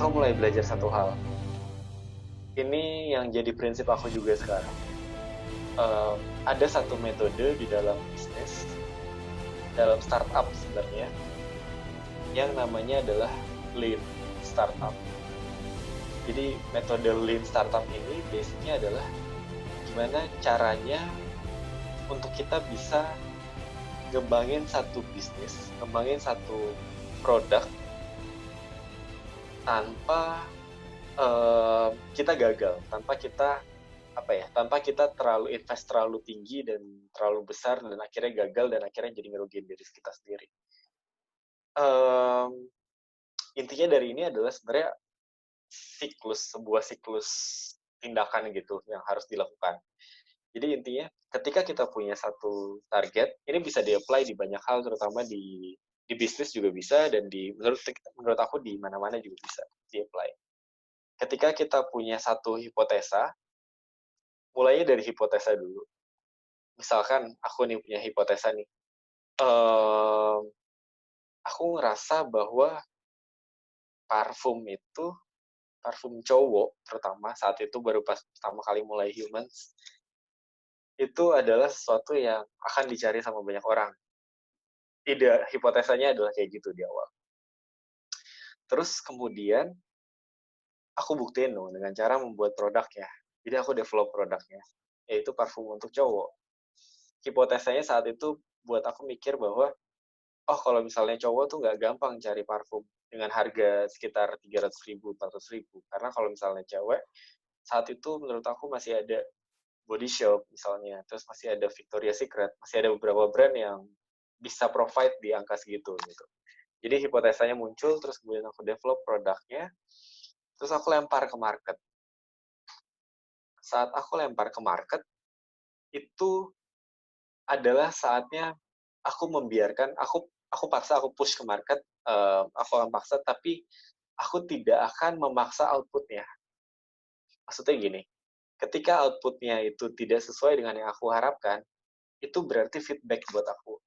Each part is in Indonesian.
aku mulai belajar satu hal. Ini yang jadi prinsip aku juga sekarang. Ada satu metode di dalam bisnis, dalam startup sebenarnya, yang namanya adalah Lean Startup. Jadi metode Lean Startup ini basicnya adalah gimana caranya untuk kita bisa ngembangin satu bisnis, ngembangin satu produk tanpa kita gagal, tanpa kita terlalu invest terlalu tinggi dan terlalu besar dan akhirnya gagal dan akhirnya jadi ngerugiin diri kita sendiri. Intinya dari ini adalah sebenarnya sebuah siklus tindakan gitu yang harus dilakukan. Jadi intinya ketika kita punya satu target, ini bisa di-apply di banyak hal, terutama di bisnis juga bisa, dan menurut aku di mana-mana juga bisa di-apply. Ketika kita punya satu hipotesa, mulainya dari hipotesa dulu. Misalkan aku nih punya hipotesa nih, aku ngerasa bahwa parfum cowok terutama saat itu baru pas pertama kali mulai humans, itu adalah sesuatu yang akan dicari sama banyak orang. Hipotesanya adalah kayak gitu di awal. Terus kemudian aku buktiin dong dengan cara membuat produknya. Jadi aku develop produknya, yaitu parfum untuk cowok. Hipotesanya saat itu buat aku mikir bahwa, oh kalau misalnya cowok tuh nggak gampang cari parfum dengan harga sekitar 300.000, 400.000. Karena kalau misalnya cewek, saat itu menurut aku masih ada Body Shop misalnya, terus masih ada Victoria's Secret, masih ada beberapa brand yang bisa provide di angka segitu gitu. Jadi hipotesanya muncul, terus kemudian aku develop produknya, terus aku lempar ke market. Saat aku lempar ke market, itu adalah saatnya aku aku push ke market, aku akan paksa, tapi aku tidak akan memaksa outputnya. Maksudnya gini, ketika outputnya itu tidak sesuai dengan yang aku harapkan, itu berarti feedback buat aku.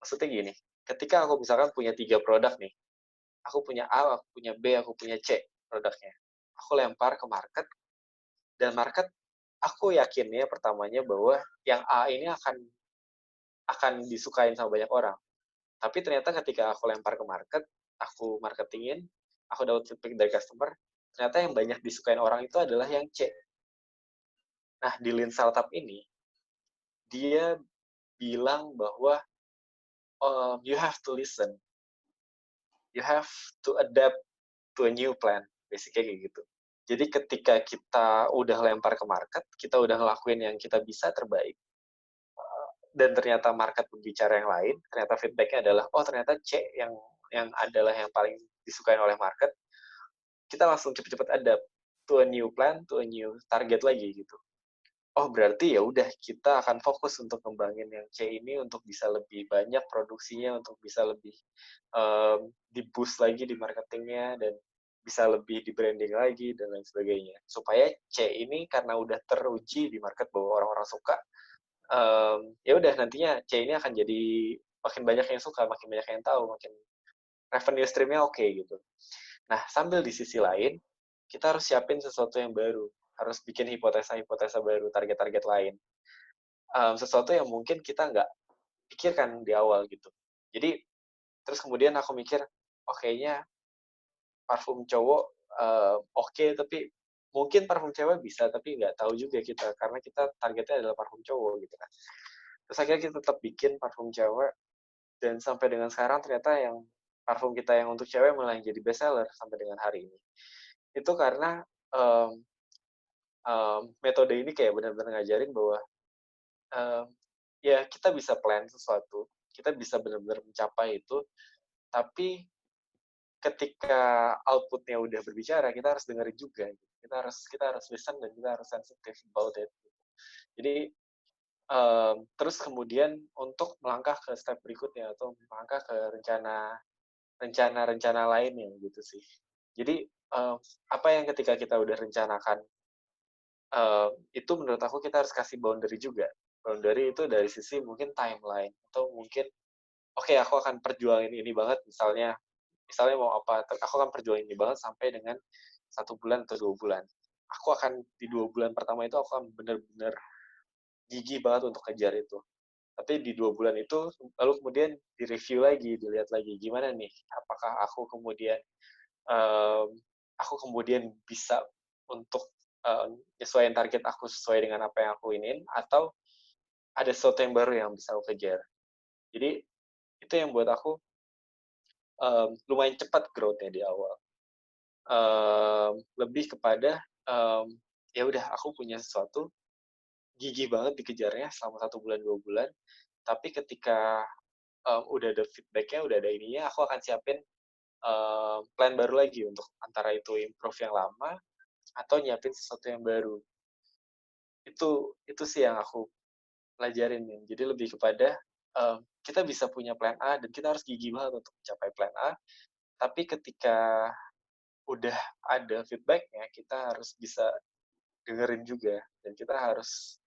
Maksudnya gini, ketika aku misalkan punya 3 produk nih, aku punya A, aku punya B, aku punya C produknya. Aku lempar ke market, dan market aku yakinnya pertamanya bahwa yang A ini akan disukain sama banyak orang. Tapi ternyata ketika aku lempar ke market, aku marketingin, aku dapat feedback dari customer, ternyata yang banyak disukain orang itu adalah yang C. Nah, di Lean Startup ini, dia bilang bahwa you have to listen, you have to adapt to a new plan, basically kayak gitu. Jadi ketika kita udah lempar ke market, kita udah ngelakuin yang kita bisa terbaik, dan ternyata market berbicara yang lain, ternyata feedbacknya adalah, oh ternyata C yang adalah yang paling disukai oleh market, kita langsung cepet-cepet adapt to a new plan, to a new target lagi gitu. Oh berarti ya udah kita akan fokus untuk ngembangin yang C ini untuk bisa lebih banyak produksinya, untuk bisa lebih di boost lagi di marketingnya, dan bisa lebih di branding lagi dan lain sebagainya. Supaya C ini karena udah teruji di market bahwa orang-orang suka, ya udah nantinya C ini akan jadi makin banyak yang suka, makin banyak yang tahu, makin revenue streamnya oke gitu. Nah, sambil di sisi lain, kita harus siapin sesuatu yang baru, harus bikin hipotesa-hipotesa baru, target-target lain. Sesuatu yang mungkin kita nggak pikirkan di awal gitu. Jadi, terus kemudian aku mikir, oh kayaknya parfum cowok oke, tapi mungkin parfum cewek bisa, tapi nggak tahu juga kita, karena kita targetnya adalah parfum cowok gitu kan. Terus akhirnya kita tetap bikin parfum cewek, dan sampai dengan sekarang ternyata yang parfum kita yang untuk cewek malah yang jadi best seller sampai dengan hari ini. Itu karena um, metode ini kayak benar-benar ngajarin bahwa um, ya kita bisa plan sesuatu, kita bisa benar-benar mencapai itu, tapi ketika outputnya udah berbicara, kita harus dengerin juga. Gitu. Kita harus listen, dan kita harus sensitive about it. Jadi terus kemudian untuk melangkah ke step berikutnya atau melangkah ke rencana lainnya gitu sih. Jadi apa yang ketika kita udah rencanakan, itu menurut aku kita harus kasih boundary juga. Boundary itu dari sisi mungkin timeline, atau mungkin oke, aku akan perjuangin ini banget, misalnya misalnya mau apa, aku akan perjuangin ini banget sampai dengan 1 bulan atau 2 bulan. Aku akan di 2 bulan pertama itu aku akan benar-benar gigih banget untuk kejar itu. Tapi di 2 bulan itu lalu kemudian direview lagi, dilihat lagi gimana nih, apakah um, aku kemudian bisa untuk nyesuaiin target aku sesuai dengan apa yang aku ingin, atau ada sesuatu yang baru yang bisa aku kejar. Jadi itu yang buat aku lumayan cepat growth-nya di awal. Lebih kepada ya udah aku punya sesuatu, gigih banget dikejarnya selama 1 bulan 2 bulan, tapi ketika udah ada feedbacknya, udah ada ininya, aku akan siapin plan baru lagi untuk antara itu improve yang lama atau nyiapin sesuatu yang baru. Itu sih yang aku pelajarin nih. Jadi lebih kepada kita bisa punya plan A dan kita harus gigih banget untuk mencapai plan A, tapi ketika udah ada feedbacknya, kita harus bisa dengerin juga, dan kita harus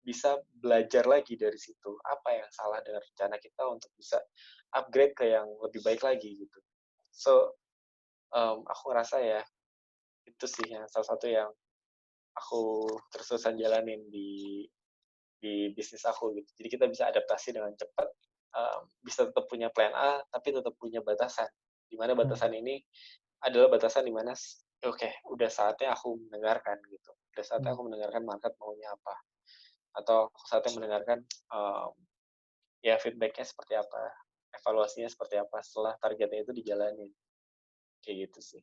bisa belajar lagi dari situ, apa yang salah dengan rencana kita untuk bisa upgrade ke yang lebih baik lagi gitu. So, aku ngerasa ya itu sih yang salah satu yang aku terus-terusan jalanin di bisnis aku gitu. Jadi kita bisa adaptasi dengan cepat, bisa tetap punya plan A, tapi tetap punya batasan. Di mana batasan ini adalah batasan di mana, oke, udah saatnya aku mendengarkan gitu. Udah saatnya aku mendengarkan market maunya apa. Atau saatnya mendengarkan ya feedbacknya seperti apa, evaluasinya seperti apa setelah targetnya itu dijalanin. Kayak gitu sih.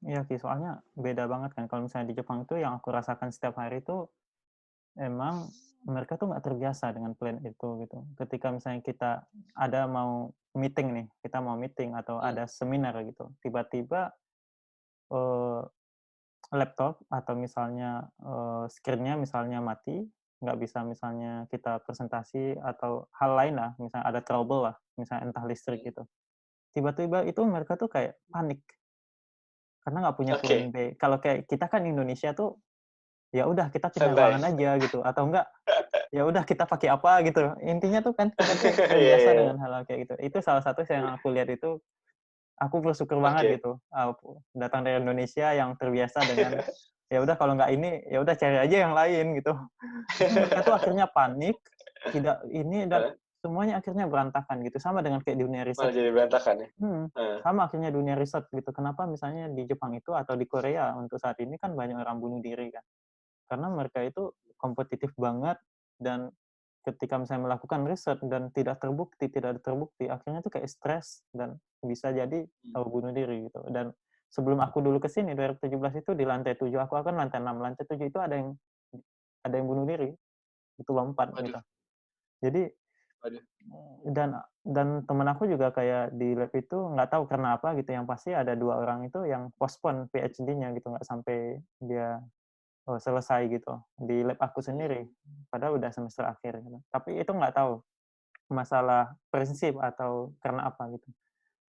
Iya sih, soalnya beda banget kan kalau misalnya di Jepang tuh yang aku rasakan setiap hari itu emang mereka tuh nggak terbiasa dengan plan itu gitu. Ketika misalnya kita ada mau meeting nih, kita mau meeting atau ada seminar gitu, tiba-tiba laptop atau misalnya screen-nya misalnya mati, nggak bisa misalnya kita presentasi atau hal lain lah, misalnya ada trouble lah, misalnya entah listrik gitu. Tiba-tiba itu mereka tuh kayak panik karena nggak punya plan Oke, B. Kalau kayak kita kan Indonesia tuh ya udah kita pindah santai. ruangan aja gitu atau enggak ya udah kita pakai apa gitu. Intinya tuh kan kita tuh Iya, terbiasa iya. dengan hal-hal kayak gitu. Itu salah satu yang aku lihat itu aku bersyukur banget Oke. gitu datang dari Indonesia yang terbiasa dengan ya udah kalau nggak ini ya udah cari aja yang lain gitu. Tapi mereka tuh akhirnya panik, tidak ini dan semuanya akhirnya berantakan gitu. Sama dengan kayak di dunia riset Malah jadi gitu. berantakan ya. Sama akhirnya dunia riset gitu. Kenapa misalnya di Jepang itu atau di Korea untuk saat ini kan banyak orang bunuh diri kan. Karena mereka itu kompetitif banget dan ketika misalnya melakukan riset dan tidak terbukti, akhirnya tuh kayak stres dan bisa jadi bunuh diri gitu. Dan sebelum aku dulu ke sini 2017 itu di lantai 7, aku akan lantai 6, lantai 7 itu ada yang bunuh diri, itu lompat Waduh, gitu. Jadi waduh. dan temen aku juga kayak di lab itu nggak tahu karena apa gitu, yang pasti ada 2 orang itu yang postpone PhD-nya gitu, nggak sampai dia selesai gitu di lab aku sendiri, padahal udah semester akhir gitu. Tapi itu nggak tahu masalah prinsip atau karena apa gitu.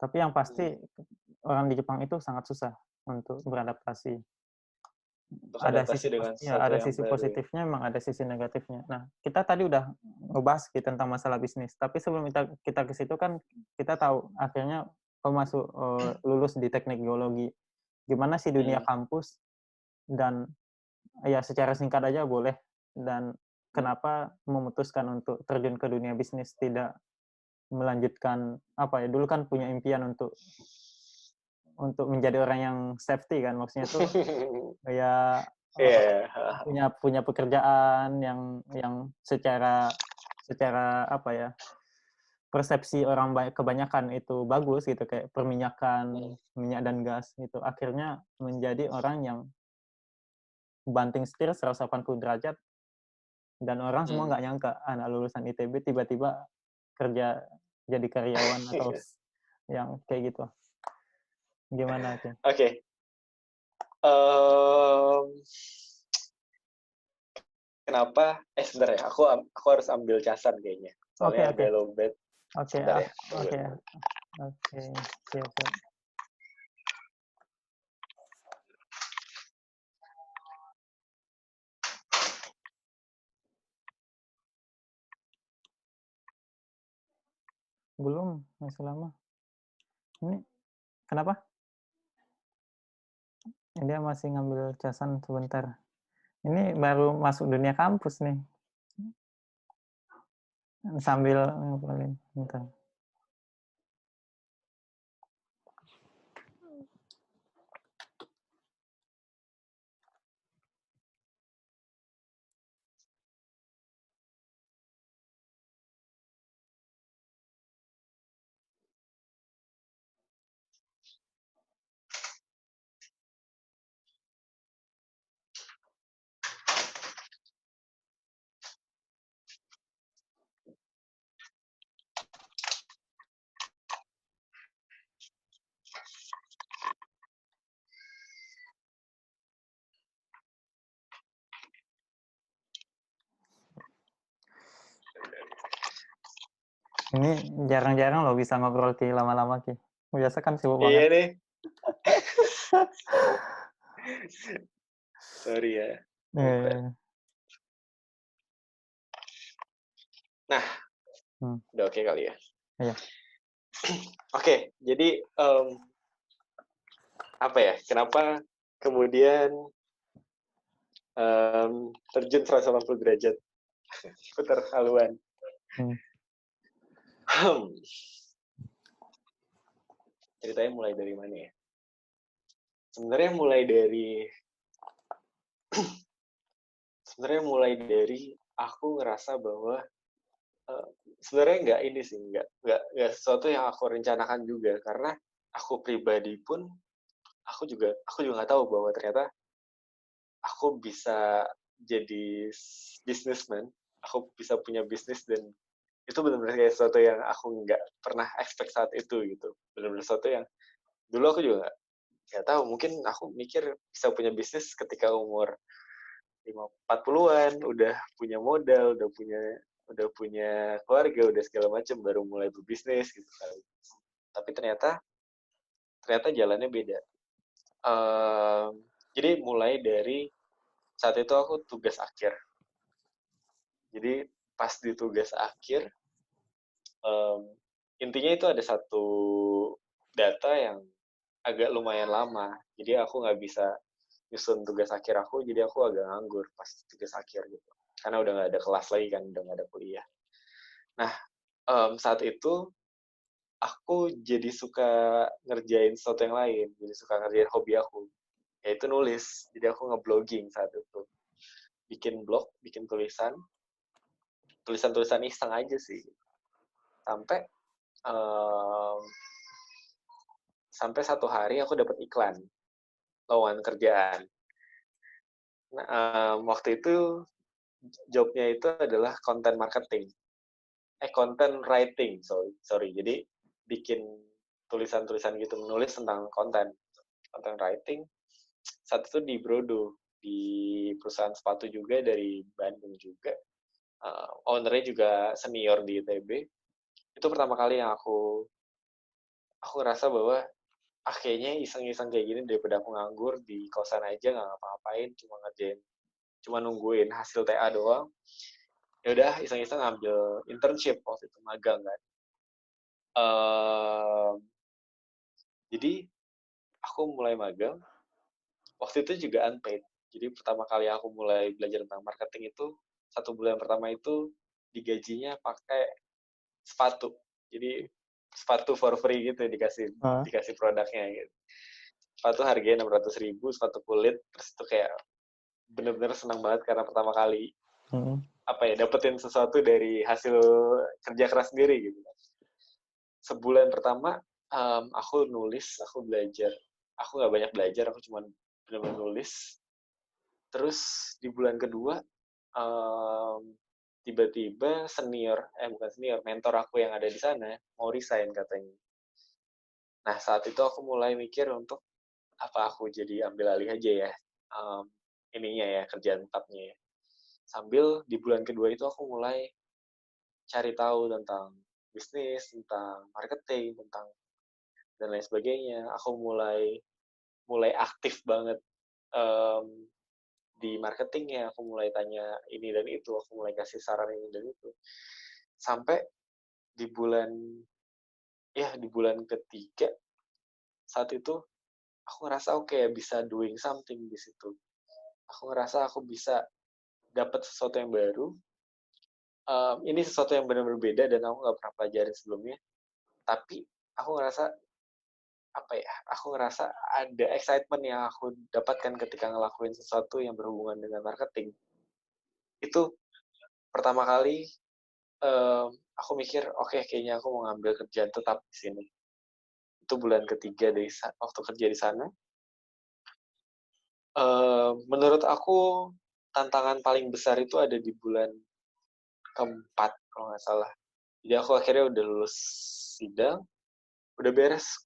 Tapi yang pasti orang di Jepang itu sangat susah untuk beradaptasi. Untuk adaptasi dengan Ya sesuatu ada yang sisi baru ya. positifnya, memang ada sisi negatifnya. Nah, kita tadi udah ngebahas gitu tentang masalah bisnis, tapi sebelum kita ke situ kan kita tahu akhirnya kau masuk lulus di teknik geologi. Gimana sih dunia kampus dan ya secara singkat aja boleh, dan kenapa memutuskan untuk terjun ke dunia bisnis, tidak melanjutkan apa ya, dulu kan punya impian untuk menjadi orang yang safety kan, maksudnya tuh kayak Iya, punya punya pekerjaan yang secara secara apa ya, persepsi orang kebanyakan itu bagus gitu, kayak perminyakan, minyak dan gas gitu. Akhirnya menjadi orang yang banting setir 180 derajat dan orang semua nggak nyangka anak lulusan ITB tiba-tiba kerja jadi karyawan atau yang kayak gitu. Gimana sih? Oke. Em, Kenapa? Sebentar ya. Aku harus ambil casan kayaknya. Oke Soalnya oke ada lowbat. oke Sebentar ya. oke oke, siap siap. Belum, masih lama. Ini kenapa? Dia masih ngambil casan sebentar. Ini baru masuk dunia kampus nih. Sambil ngobrolin bentar. Ini jarang-jarang loh bisa ngobrol Ki lama-lama Ki. Biasa kan sibuk Iya banget. nih. Sorry ya. Nah, udah oke kali ya. Iya. Oke, jadi apa ya? Kenapa kemudian terjun 180 derajat putar haluan? Ceritanya mulai dari mana ya? Sebenarnya mulai dari aku ngerasa bahwa sebenarnya nggak sesuatu yang aku rencanakan juga, karena aku pribadi pun aku juga nggak tahu bahwa ternyata aku bisa jadi businessman, aku bisa punya bisnis, dan itu benar-benar kayak sesuatu yang aku nggak pernah expect saat itu gitu. Benar-benar sesuatu yang dulu aku juga nggak tahu. Mungkin aku mikir bisa punya bisnis ketika umur 40-an, udah punya modal, udah punya keluarga, udah segala macam, baru mulai berbisnis gitu kali. Tapi ternyata jalannya beda. Jadi mulai dari saat itu aku tugas akhir. Jadi pas di tugas akhir, intinya itu ada satu data yang agak lumayan lama. Jadi aku nggak bisa nyusun tugas akhir aku, jadi aku agak nganggur pas tugas akhir gitu. Karena udah nggak ada kelas lagi kan, udah nggak ada kuliah. Nah, saat itu aku jadi suka ngerjain sesuatu yang lain, jadi suka ngerjain hobi aku, yaitu nulis. Jadi aku ngeblogging saat itu, bikin blog, bikin tulisan iseng aja sih, sampai um, sampai satu hari aku dapat iklan lowongan kerjaan. Nah, waktu itu jobnya itu adalah content marketing, content writing, sorry. Jadi bikin tulisan-tulisan gitu, menulis tentang content writing. Saat itu di Brodo, di perusahaan sepatu juga dari Bandung juga. Ownernya juga senior di ITB. Itu pertama kali yang aku ngerasa bahwa kayaknya iseng-iseng kayak gini daripada aku nganggur di kosan aja nggak ngapa-ngapain, cuma nungguin hasil TA doang. Ya udah iseng-iseng ngambil internship waktu itu, magang kan. Jadi aku mulai magang waktu itu juga unpaid. Jadi pertama kali aku mulai belajar tentang marketing itu, 1 bulan pertama itu digajinya pakai sepatu. Jadi sepatu for free gitu, dikasih produknya gitu. Sepatu harganya 600.000, sepatu kulit. Terus itu kayak bener-bener senang banget karena pertama kali dapetin sesuatu dari hasil kerja keras sendiri gitu. Sebulan pertama aku nulis, aku belajar. Aku nggak banyak belajar, aku cuma benar-benar nulis. Terus di bulan kedua tiba-tiba bukan senior, mentor aku yang ada di sana mau resign katanya. Nah saat itu aku mulai mikir untuk apa aku jadi ambil alih aja ya kerjaan tetapnya ya. Sambil di bulan kedua itu aku mulai cari tahu tentang bisnis, tentang marketing, tentang dan lain sebagainya. Aku mulai aktif banget di marketingnya. Aku mulai tanya ini dan itu, aku mulai kasih saran ini dan itu. Sampai di bulan ketiga saat itu aku ngerasa aku kayak bisa doing something di situ. Aku ngerasa aku bisa dapat sesuatu yang baru. Ini sesuatu yang benar-benar beda dan aku nggak pernah pelajarin sebelumnya. Tapi aku ngerasa apa ya? Aku ngerasa ada excitement yang aku dapatkan ketika ngelakuin sesuatu yang berhubungan dengan marketing. Itu pertama kali aku mikir, oke, kayaknya aku mau ngambil kerjaan tetap di sini. Itu bulan ketiga dari waktu kerja di sana. Menurut aku tantangan paling besar itu ada di bulan keempat kalau nggak salah. Jadi aku akhirnya udah lulus sidang, udah beres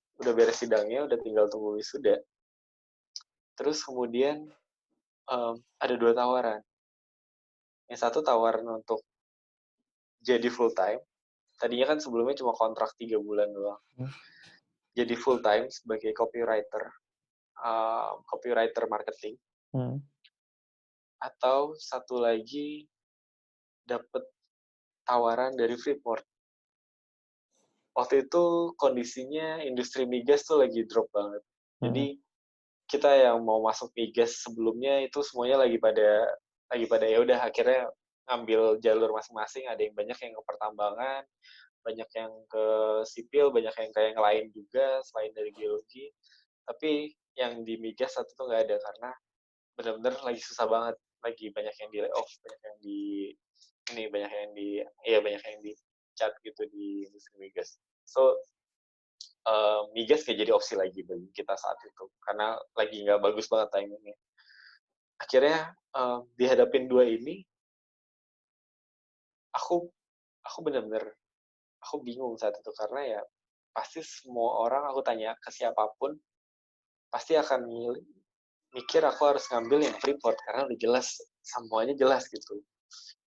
sidangnya, udah tinggal tunggu wisuda. Terus kemudian ada 2 tawaran. Yang satu tawaran untuk jadi full time. Tadinya kan sebelumnya cuma kontrak 3 bulan doang. Jadi full time sebagai copywriter marketing. Atau satu lagi dapat tawaran dari Freeport. Waktu itu kondisinya industri migas tuh lagi drop banget. Jadi kita yang mau masuk migas sebelumnya itu semuanya lagi pada ya udah akhirnya ngambil jalur masing-masing. Ada yang banyak yang ke pertambangan, banyak yang ke sipil, banyak yang ke yang lain juga selain dari geologi. Tapi yang di migas satu tuh nggak ada karena benar-benar lagi susah banget. Lagi banyak yang di layoff, banyak yang banyak yang di cat gitu di industri migas. So migas kayak jadi opsi lagi bagi kita saat itu karena lagi nggak bagus banget timingnya. Akhirnya dihadapin 2 ini, aku benar-benar aku bingung saat itu karena ya pasti semua orang aku tanya ke siapapun pasti akan mikir aku harus ngambil yang Freeport karena udah jelas, semuanya jelas gitu,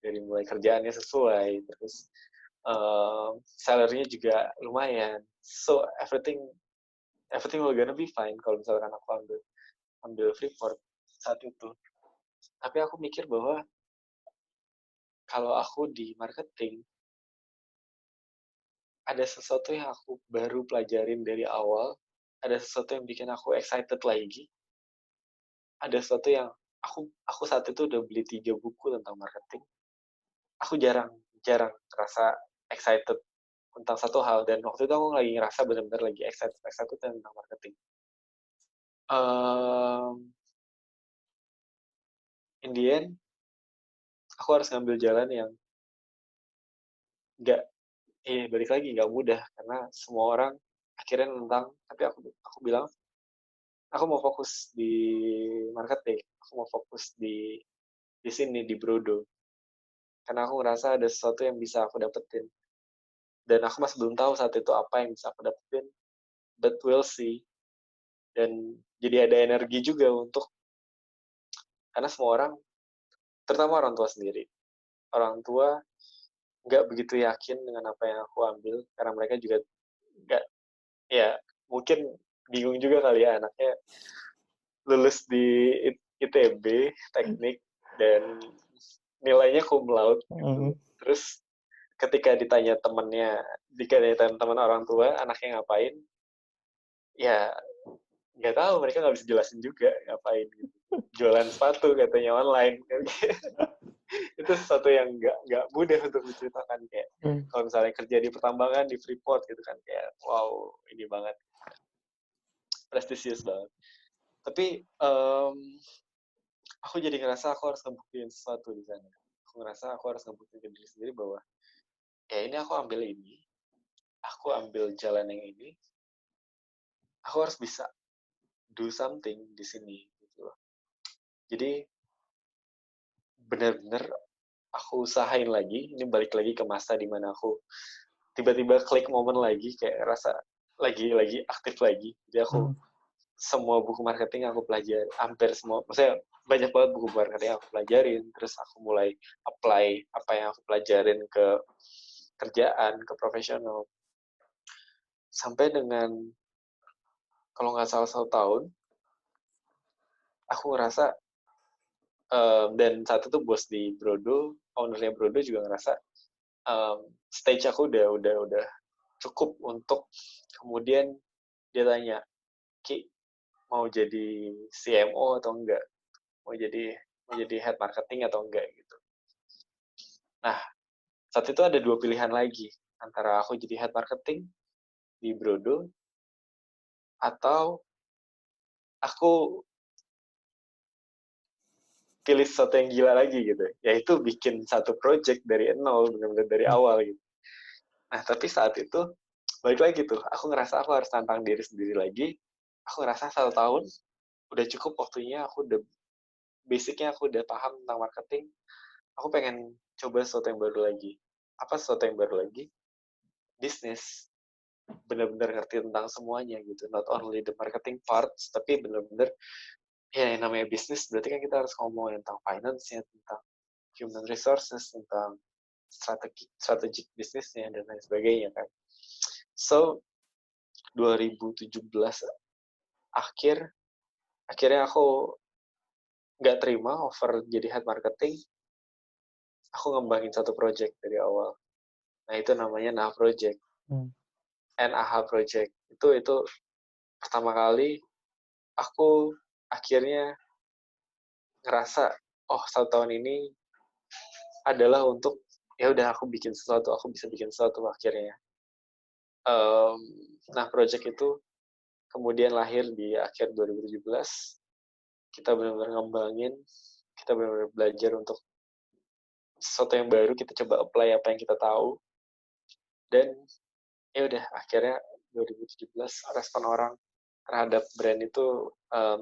dari mulai kerjaannya sesuai, terus salary-nya juga lumayan, so everything will gonna be fine kalau misalkan aku ambil Freeport saat itu. Tapi aku mikir bahwa kalau aku di marketing ada sesuatu yang aku baru pelajarin dari awal, ada sesuatu yang bikin aku excited lagi, ada sesuatu yang aku saat itu udah beli 3 buku tentang marketing. Aku jarang jarang ngerasa excited tentang satu hal, dan waktu itu aku lagi ngerasa benar-benar lagi excited tentang marketing. In the end, aku harus ngambil jalan yang nggak, balik lagi nggak mudah karena semua orang akhirnya nentang, tapi aku bilang aku mau fokus di marketing, aku mau fokus di sini di Brodo karena aku ngerasa ada sesuatu yang bisa aku dapetin, dan aku masih belum tahu saat itu apa yang bisa aku dapetin, but we'll see. Dan jadi ada energi juga untuk, karena semua orang, terutama orang tua sendiri, orang tua nggak begitu yakin dengan apa yang aku ambil karena mereka juga nggak, ya mungkin bingung juga kali ya, anaknya lulus di ITB teknik dan nilainya cum laude gitu. Terus ketika ditanya teman orang tua anaknya ngapain, ya nggak tahu, mereka nggak bisa jelasin juga ngapain gitu. Jualan sepatu katanya online. Itu sesuatu yang nggak mudah untuk diceritakan, kayak kalau misalnya kerja di pertambangan di Freeport gitu kan, kayak wow, ini banget, prestisius banget. Tapi aku jadi ngerasa aku harus ngebuktiin sesuatu di sana. Aku ngerasa aku harus ngebuktiin ke diri sendiri bahwa ya ini aku ambil jalan yang ini, aku harus bisa do something di sini gitu loh. Jadi benar-benar aku usahain lagi, ini balik lagi ke masa dimana aku tiba-tiba klik momen lagi, kayak rasa lagi aktif lagi. Jadi aku semua buku marketing aku pelajari, hampir semua, maksudnya banyak banget buku marketing aku pelajarin, terus aku mulai apply apa yang aku pelajarin ke kerjaan, ke profesional. Sampai dengan, kalau nggak salah 1 tahun, aku ngerasa, dan saat itu bos di Brodo, ownernya Brodo juga ngerasa stage aku udah cukup untuk, kemudian dia tanya, Ki mau jadi CMO atau enggak, mau jadi head marketing atau enggak gitu. Nah, saat itu ada 2 pilihan lagi, antara aku jadi head marketing di Brodo atau aku pilih sesuatu yang gila lagi gitu, yaitu bikin satu project dari nol, benar-benar dari awal gitu. Nah, tapi saat itu balik lagi tuh, aku ngerasa aku harus tantang diri sendiri lagi. Aku ngerasa 1 tahun udah cukup waktunya, aku udah basicnya aku udah paham tentang marketing. Aku pengen coba sesuatu yang baru lagi. Apa sesuatu yang baru lagi? Bisnis. Benar-benar ngerti tentang semuanya gitu. Not only the marketing parts, tapi benar-benar ya yang namanya bisnis berarti kan kita harus ngomong tentang finance-nya, tentang human resources, tentang strategic bisnisnya dan lain sebagainya kan. So 2017 akhirnya aku nggak terima offer jadi head marketing. Aku ngembangin satu project dari awal. Nah itu namanya NAH Project, NAH Project. Itu pertama kali aku akhirnya ngerasa, oh 1 tahun ini adalah untuk ya udah aku bikin sesuatu, aku bisa bikin sesuatu akhirnya. Nah project itu kemudian lahir di akhir 2017. Kita benar-benar ngembangin, kita benar-benar belajar untuk sesuatu yang baru, kita coba apply apa yang kita tahu, dan ya udah akhirnya 2017 respon orang terhadap brand itu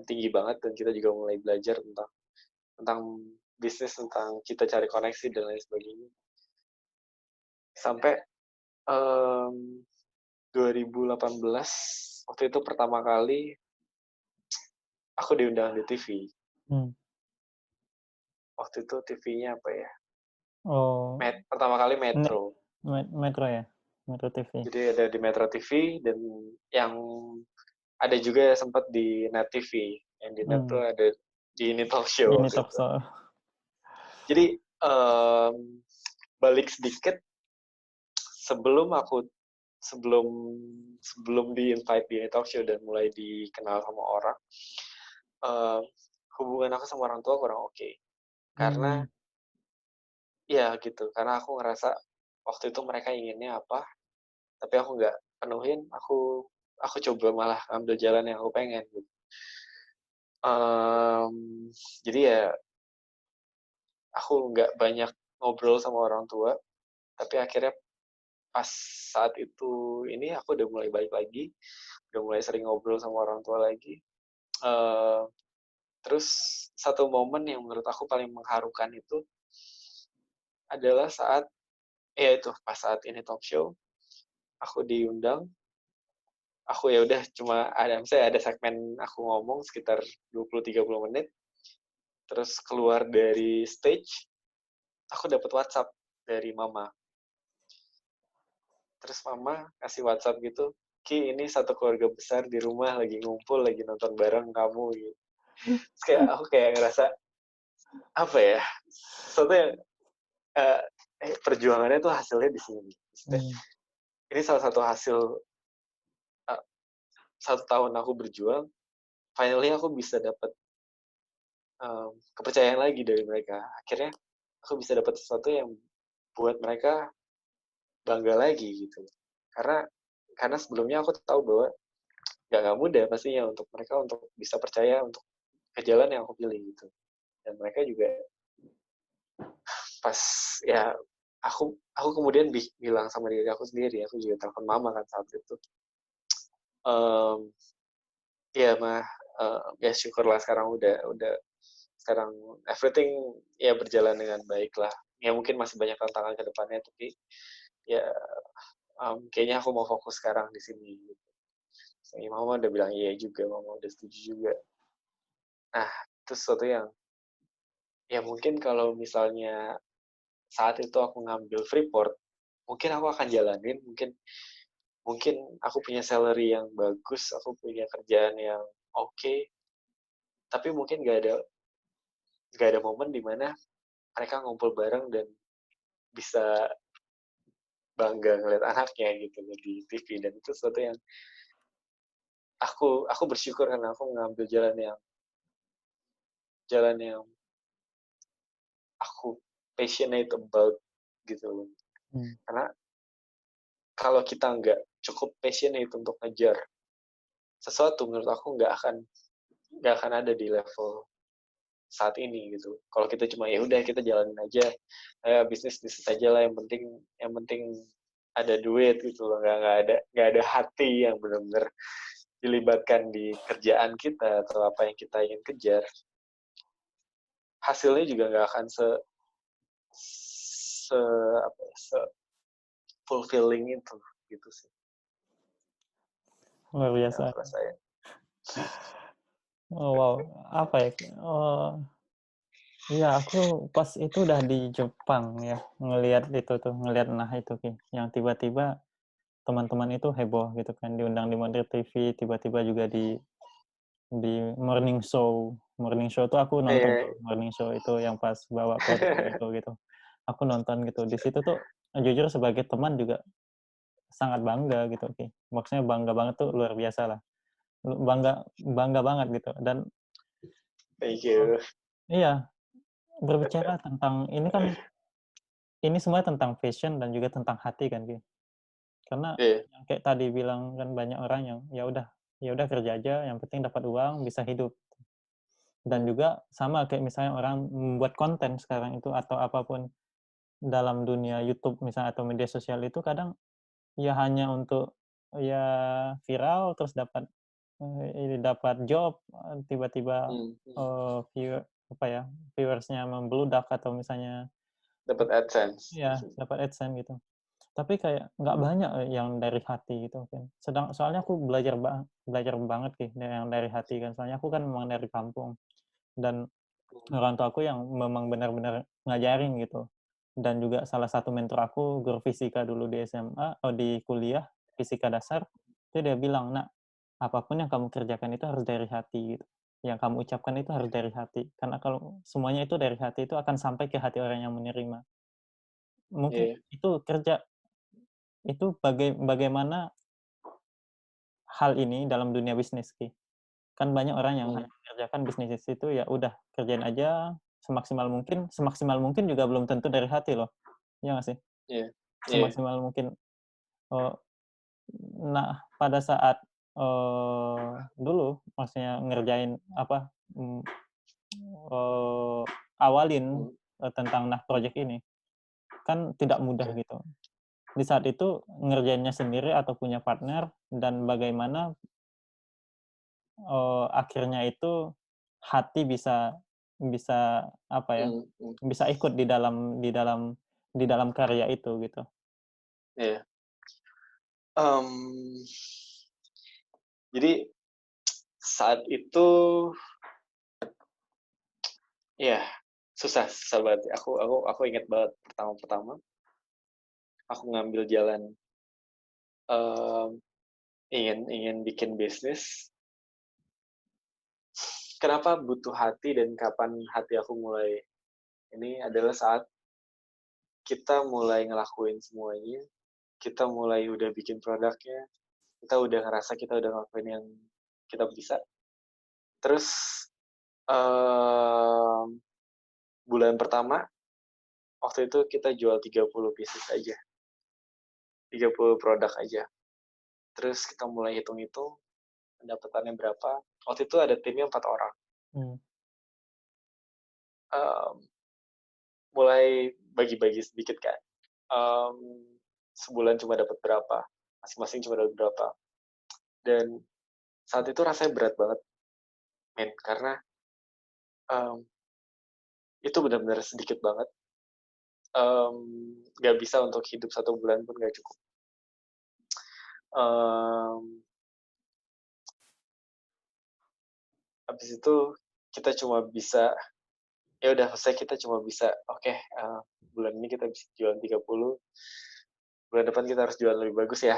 tinggi banget, dan kita juga mulai belajar tentang bisnis, tentang kita cari koneksi dan lain sebagainya. Sampai 2018 waktu itu pertama kali aku diundang di TV. Waktu itu TV-nya apa ya? Oh, Pertama kali Metro. Metro ya, Metro TV. Jadi ada di Metro TV, dan yang ada juga sempat di Net TV. Yang di Net tuh ada di Ini Talk Show. Ini talk show. Jadi balik sedikit, sebelum di invite di Ini Talk Show dan mulai dikenal sama orang, hubungan aku sama orang tua kurang oke. Karena ya gitu, karena aku ngerasa waktu itu mereka inginnya apa, tapi aku nggak penuhin. Aku coba malah ambil jalan yang aku pengen gitu. Jadi ya aku nggak banyak ngobrol sama orang tua, tapi akhirnya pas saat itu ini aku udah mulai balik lagi, udah mulai sering ngobrol sama orang tua lagi. Terus satu momen yang menurut aku paling mengharukan itu adalah saat pas saat Ini Talk Show aku diundang. Aku ya udah cuma ada segmen aku ngomong sekitar 20-30 menit. Terus keluar dari stage, aku dapat WhatsApp dari mama. Terus mama kasih WhatsApp gitu, Ki, ini satu keluarga besar di rumah lagi ngumpul, lagi nonton bareng kamu gitu. Terus aku kayak ngerasa apa ya, sesuatu yang perjuangannya tuh hasilnya di sini. Ini salah satu hasil 1 tahun aku berjuang. Finally aku bisa dapat kepercayaan lagi dari mereka. Akhirnya aku bisa dapat sesuatu yang buat mereka bangga lagi gitu. Karena sebelumnya aku tahu bahwa nggak mudah pastinya untuk mereka untuk bisa percaya untuk ke jalan yang aku pilih gitu. Dan mereka juga pas ya aku kemudian bilang sama diri aku sendiri, aku juga telepon mama kan saat itu. Ya mah, ya syukurlah sekarang udah sekarang everything ya berjalan dengan baik lah. Ya mungkin masih banyak tantangan ke depannya, tapi ya kayaknya aku mau fokus sekarang di sini gitu. Mama udah bilang iya juga, mama udah setuju juga. Nah, itu sesuatu yang ya mungkin kalau misalnya saat itu aku ngambil Freeport, mungkin aku akan jalanin, mungkin aku punya salary yang bagus, aku punya kerjaan yang oke, tapi mungkin gak ada momen di mana mereka ngumpul bareng dan bisa bangga ngeliat anaknya gitu di TV, dan itu sesuatu yang aku bersyukur karena aku ngambil jalan yang aku passionate about gitu loh. Karena kalau kita nggak cukup passionate untuk ngejar sesuatu, menurut aku nggak akan ada di level saat ini gitu. Kalau kita cuma ya udah kita jalanin aja, bisnis aja lah, yang penting ada duit gitu loh, nggak ada hati yang benar-benar dilibatkan di kerjaan kita atau apa yang kita ingin kejar, hasilnya juga nggak akan se fulfilling itu gitu sih. Luar biasa. Yang aku rasain. Oh, wow, apa ya? Iya, aku pas itu udah di Jepang ya, ngelihat nah itu Ki, yang tiba-tiba teman-teman itu heboh gitu kan, diundang di Modern TV, tiba-tiba juga di morning show. Morning show itu aku nonton tuh, morning show itu yang pas bawa produknya itu gitu. Aku nonton gitu. Di situ tuh jujur sebagai teman juga sangat bangga gitu Ki. Maksudnya bangga banget tuh luar biasa lah. Bangga bangga banget gitu. Dan Thank you. iya, berbicara tentang ini kan ini semua tentang fashion dan juga tentang hati kan, Ki. Karena Yeah. yang kayak tadi bilang kan banyak orang yang ya udah kerja aja, yang penting dapat uang, bisa hidup. Dan juga sama kayak misalnya orang membuat konten sekarang itu atau apapun dalam dunia YouTube misalnya atau media sosial itu kadang ya hanya untuk ya viral terus dapat job, tiba-tiba, apa ya, viewersnya membludak atau misalnya Dapat AdSense. ya dapat AdSense gitu. Tapi kayak nggak banyak yang dari hati gitu kan. Soalnya aku belajar banget sih yang dari hati kan. Soalnya aku kan memang dari kampung dan orang tua aku yang memang benar-benar ngajarin gitu. Dan juga salah satu mentor aku guru fisika dulu di SMA, di kuliah fisika dasar, itu dia bilang, "Nak, apapun yang kamu kerjakan itu harus dari hati gitu. Yang kamu ucapkan itu harus dari hati. Karena kalau semuanya itu dari hati itu akan sampai ke hati orang yang menerima." Mungkin Yeah. itu kerja itu bagaimana hal ini dalam dunia bisnis, Ki. Kan banyak orang yang hanya mengerjakan bisnis itu ya udah kerjain aja semaksimal mungkin juga belum tentu dari hati loh, iya nggak sih? Yeah. Yeah. Semaksimal mungkin, eee, nah pada saat, dulu maksudnya ngerjain apa, mmm, awalin, tentang project ini, kan tidak mudah Okay. gitu. Di saat itu ngerjainnya sendiri atau punya partner dan bagaimana akhirnya itu hati bisa bisa apa ya, bisa ikut di dalam karya itu gitu. Yeah. Jadi saat itu ya susah banget. Aku ingat banget pertama aku ngambil jalan, um, ingin bikin bisnis. Kenapa butuh hati dan kapan hati aku mulai ini adalah saat kita mulai ngelakuin semuanya, kita mulai udah bikin produknya, kita udah ngerasa kita udah ngelakuin yang kita bisa. Terus um, bulan pertama waktu itu kita jual 30 pieces aja, 30 produk aja. Terus kita mulai hitung-hitung pendapatannya berapa. Waktu itu ada timnya 4 orang. Mulai bagi-bagi sedikit kan. Sebulan cuma dapat berapa, masing-masing cuma dapat berapa. Dan saat itu rasanya berat banget, men, karena itu benar-benar sedikit banget. Gak bisa untuk hidup 1 bulan pun gak cukup. Habis itu kita cuma bisa ya udah selesai, kita cuma bisa oke, bulan ini kita bisa jual 30, bulan depan kita harus jual lebih bagus ya.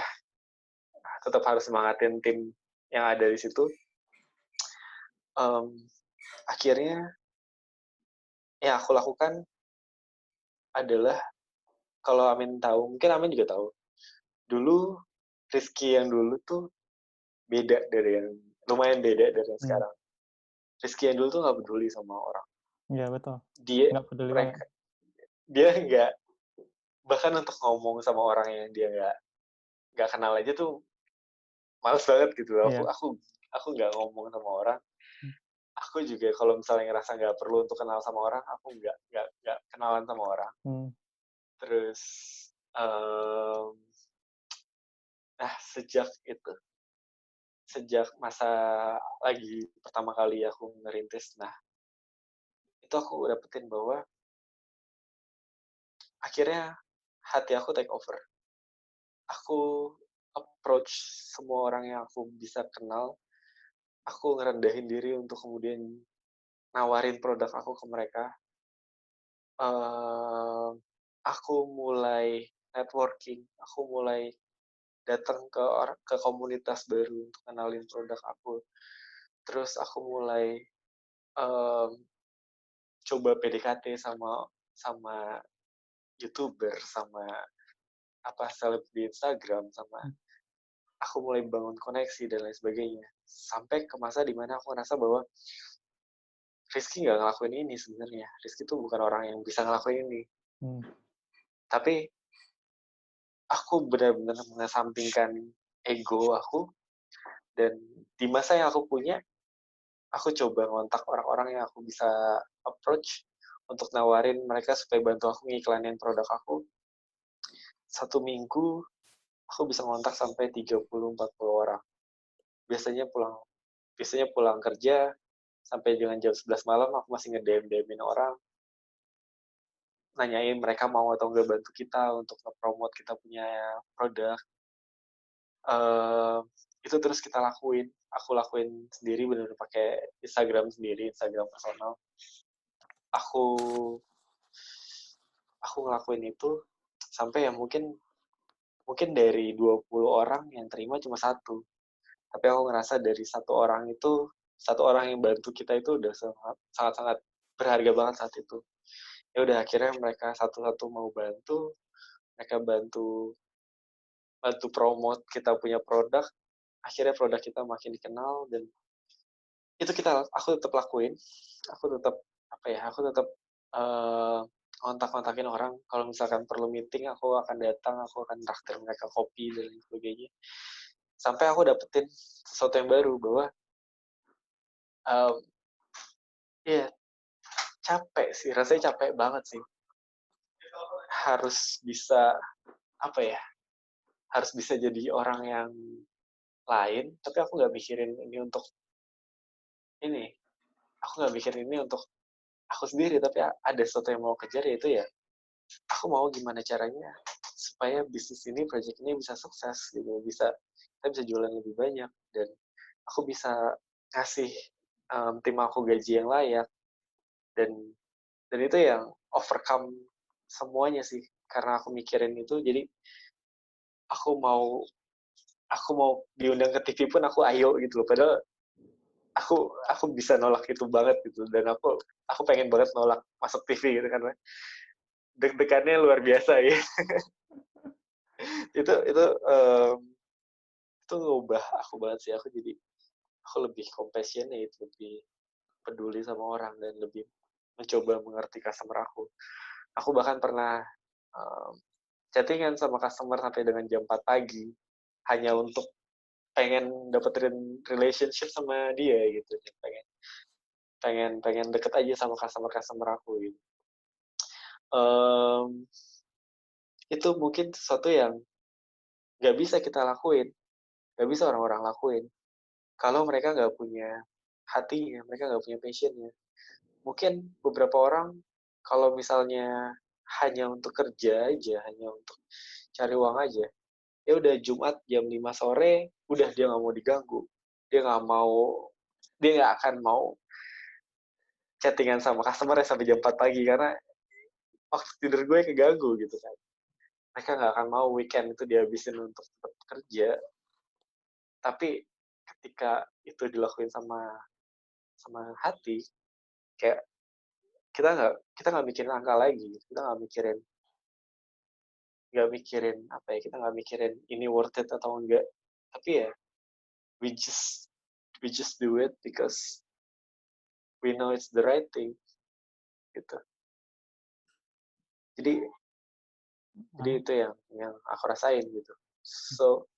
Tetap harus semangatin tim yang ada di situ. Akhirnya yang aku lakukan adalah, kalau Amin tahu, mungkin Amin juga tahu, dulu Rizky yang dulu tuh beda dari yang lumayan beda dari yang Hmm. sekarang. Rizky yang dulu tuh nggak peduli sama orang. Iya betul. Dia Nggak peduli banget. mereka dia nggak, bahkan untuk ngomong sama orang yang dia nggak kenal aja tuh males banget gitu. Aku Iya. aku aku nggak ngomong sama orang. Hmm. Aku juga kalau misalnya ngerasa nggak perlu untuk kenal sama orang, aku nggak kenalan sama orang. Hmm. Terus um, nah sejak masa lagi pertama kali aku ngerintis, nah itu aku dapetin bahwa akhirnya hati aku take over. Aku approach semua orang yang aku bisa kenal, aku ngerendahin diri untuk kemudian nawarin produk aku ke mereka. uh, aku mulai networking, aku mulai datang ke komunitas baru untuk kenalin produk aku. Terus aku mulai um, coba PDKT sama sama youtuber, sama apa seleb di Instagram, sama aku mulai bangun koneksi dan lain sebagainya. Sampai ke masa dimana aku ngerasa bahwa Rizky nggak ngelakuin ini sebenarnya. Rizky tuh bukan orang yang bisa ngelakuin ini. Hmm. Tapi aku benar-benar mengesampingkan ego aku, dan di masa yang aku punya, aku coba ngontak orang-orang yang aku bisa approach untuk nawarin mereka supaya bantu aku ngiklanin produk aku. Satu minggu aku bisa ngontak sampai 30-40 orang. Biasanya pulang biasanya pulang kerja sampai dengan jam 11 malam aku masih nge-DM-DM-in orang, nanyain mereka mau atau enggak bantu kita untuk nge-promote kita punya produk. uh, itu terus kita lakuin. Aku lakuin sendiri, benar-benar pakai Instagram sendiri, Instagram personal. Aku aku ngelakuin itu sampai ya mungkin mungkin dari 20 orang yang terima cuma satu. Tapi aku ngerasa dari satu orang yang bantu kita itu udah sangat-sangat berharga banget saat itu. Ya udah, akhirnya mereka satu-satu mau bantu, mereka bantu bantu promote kita punya produk. Akhirnya produk kita makin dikenal, dan itu aku tetap lakuin. Aku tetap aku tetap uh, kontak-kontakin orang. Kalau misalkan perlu meeting, aku akan datang, aku akan traktir mereka kopi dan lain sebagainya. Sampai aku dapetin sesuatu yang baru, bahwa um, ya capek sih, rasanya capek banget sih. Harus bisa apa ya? Harus bisa jadi orang yang lain, tapi aku nggak mikirin ini untuk ini. Aku nggak mikirin ini untuk aku sendiri, tapi ada sesuatu yang mau kejar, yaitu ya aku mau gimana caranya supaya bisnis ini, project ini bisa sukses gitu, kita bisa jualan lebih banyak, dan aku bisa ngasih tim aku gaji yang layak, dan itu yang overcome semuanya sih, karena aku mikirin itu. Jadi aku mau aku mau diundang ke TV pun aku ayo gitu loh, padahal aku bisa nolak itu banget gitu, dan aku pengen banget nolak masuk TV gitu, karena deg-degannya luar biasa ya. itu itu ngubah aku banget sih. Aku lebih compassionate, lebih peduli sama orang, dan lebih mencoba mengerti customer aku. Aku bahkan pernah um, chattingan sama customer sampai dengan jam 4 pagi hanya untuk pengen dapetin relationship sama dia gitu, pengen pengen pengen deket aja sama customer aku gitu. um, itu mungkin sesuatu yang nggak bisa kita lakuin, nggak bisa orang-orang lakuin kalau mereka nggak punya hatinya, mereka nggak punya passionnya. Mungkin beberapa orang kalau misalnya hanya untuk kerja aja, hanya untuk cari uang aja, ya udah Jumat jam 5 sore udah dia nggak mau diganggu, dia nggak mau dia nggak akan mau chattingan sama customer sampai jam 4 pagi, karena waktu tidur gue keganggu gitu kan. Mereka nggak akan mau weekend itu dihabisin untuk tetap kerja. Tapi ketika itu dilakuin sama sama hati, kayak kita nggak mikirin angka lagi, kita nggak mikirin apa ya, kita nggak mikirin ini worth it atau enggak, tapi ya we just do it because we know it's the right thing gitu. Jadi itu yang aku rasain gitu. So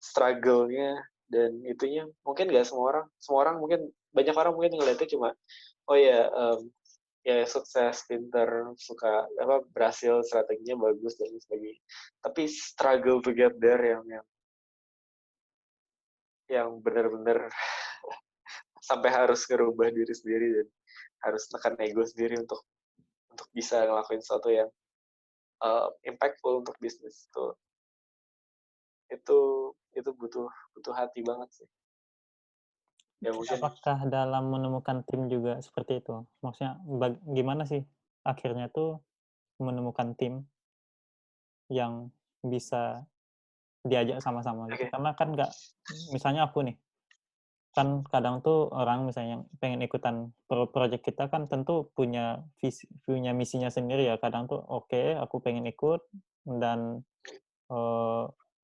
struggle-nya dan itunya mungkin nggak semua orang mungkin banyak orang mungkin ngeliatnya cuma oh ya ya sukses, pinter, suka apa berhasil, strateginya bagus dan sebagainya. Tapi struggle to get there yang benar-benar sampai harus ngerubah diri sendiri dan harus tekan ego sendiri untuk bisa ngelakuin sesuatu yang impactful untuk bisnis itu butuh hati banget sih. Ya mungkin Apakah dalam menemukan tim juga seperti itu? Maksudnya gimana sih akhirnya tuh menemukan tim yang bisa diajak sama-sama gitu? okay. Karena kan nggak, misalnya aku nih, kan kadang tuh orang misalnya yang pengen ikutan project kita kan tentu punya punya misinya sendiri ya. Kadang tuh oke, aku pengen ikut dan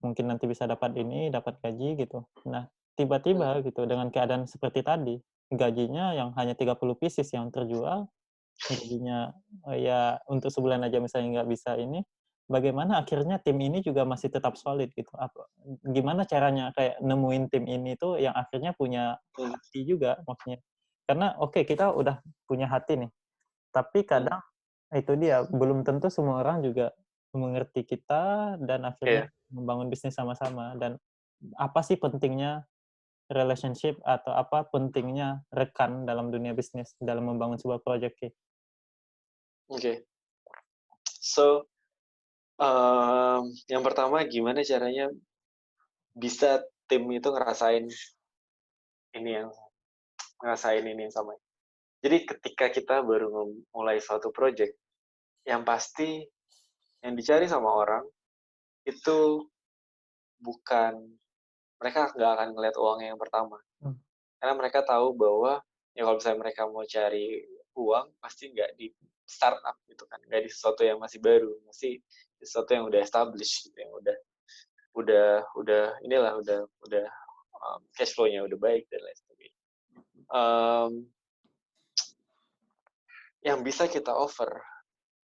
mungkin nanti bisa dapat ini, dapat gaji gitu. Nah, tiba-tiba gitu dengan keadaan seperti tadi, gajinya yang hanya 30 pieces yang terjual, gajinya ya untuk sebulan aja misalnya nggak bisa ini, bagaimana akhirnya tim ini juga masih tetap solid gitu? Gimana caranya kayak nemuin tim ini tuh yang akhirnya punya hati juga maksudnya? Karena oke, kita udah punya hati nih, tapi kadang itu dia, belum tentu semua orang juga mengerti kita dan akhirnya Yeah. membangun bisnis sama-sama. Dan apa sih pentingnya relationship atau apa pentingnya rekan dalam dunia bisnis dalam membangun sebuah project, Ki? Okay. So yang pertama gimana caranya bisa tim itu ngerasain ini yang sama. Jadi ketika kita baru mulai suatu project, yang pasti yang dicari sama orang itu bukan, mereka nggak akan ngeliat uangnya yang pertama. Karena mereka tahu bahwa ya kalau misalnya mereka mau cari uang pasti nggak di startup gitu kan, nggak di sesuatu yang masih baru, masih di sesuatu yang udah established gitu, yang udah inilah udah cash flow-nya udah baik dan lain sebagainya. Yang bisa kita offer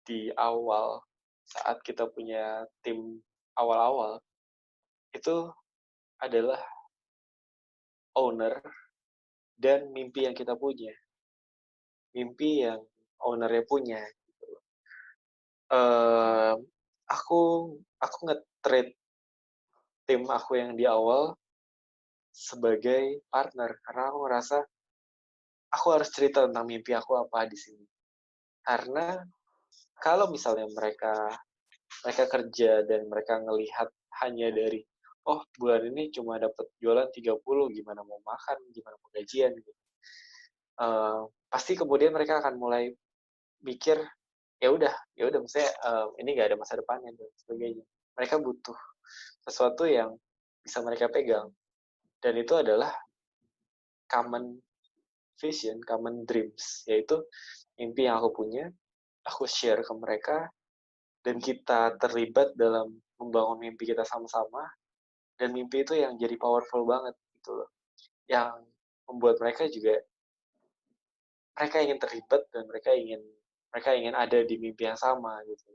di awal saat kita punya tim awal-awal itu adalah owner dan mimpi yang kita punya, mimpi yang ownernya punya. Aku nge-treat tim aku yang di awal sebagai partner karena aku ngerasa aku harus cerita tentang mimpi aku apa di sini. Karena kalau misalnya mereka kerja dan mereka ngelihat hanya dari oh bulan ini cuma dapat jualan 30, gimana mau makan, gimana mau gajian gitu. Pasti kemudian mereka akan mulai mikir ya udah maksudnya ini nggak ada masa depannya dan sebagainya. Mereka butuh sesuatu yang bisa mereka pegang, dan itu adalah common vision, common dreams, yaitu mimpi yang aku punya, aku share ke mereka, dan kita terlibat dalam membangun mimpi kita sama-sama, dan mimpi itu yang jadi powerful banget gitu loh, yang membuat mereka juga mereka ingin terlibat dan mereka ingin ada di mimpi yang sama gitu.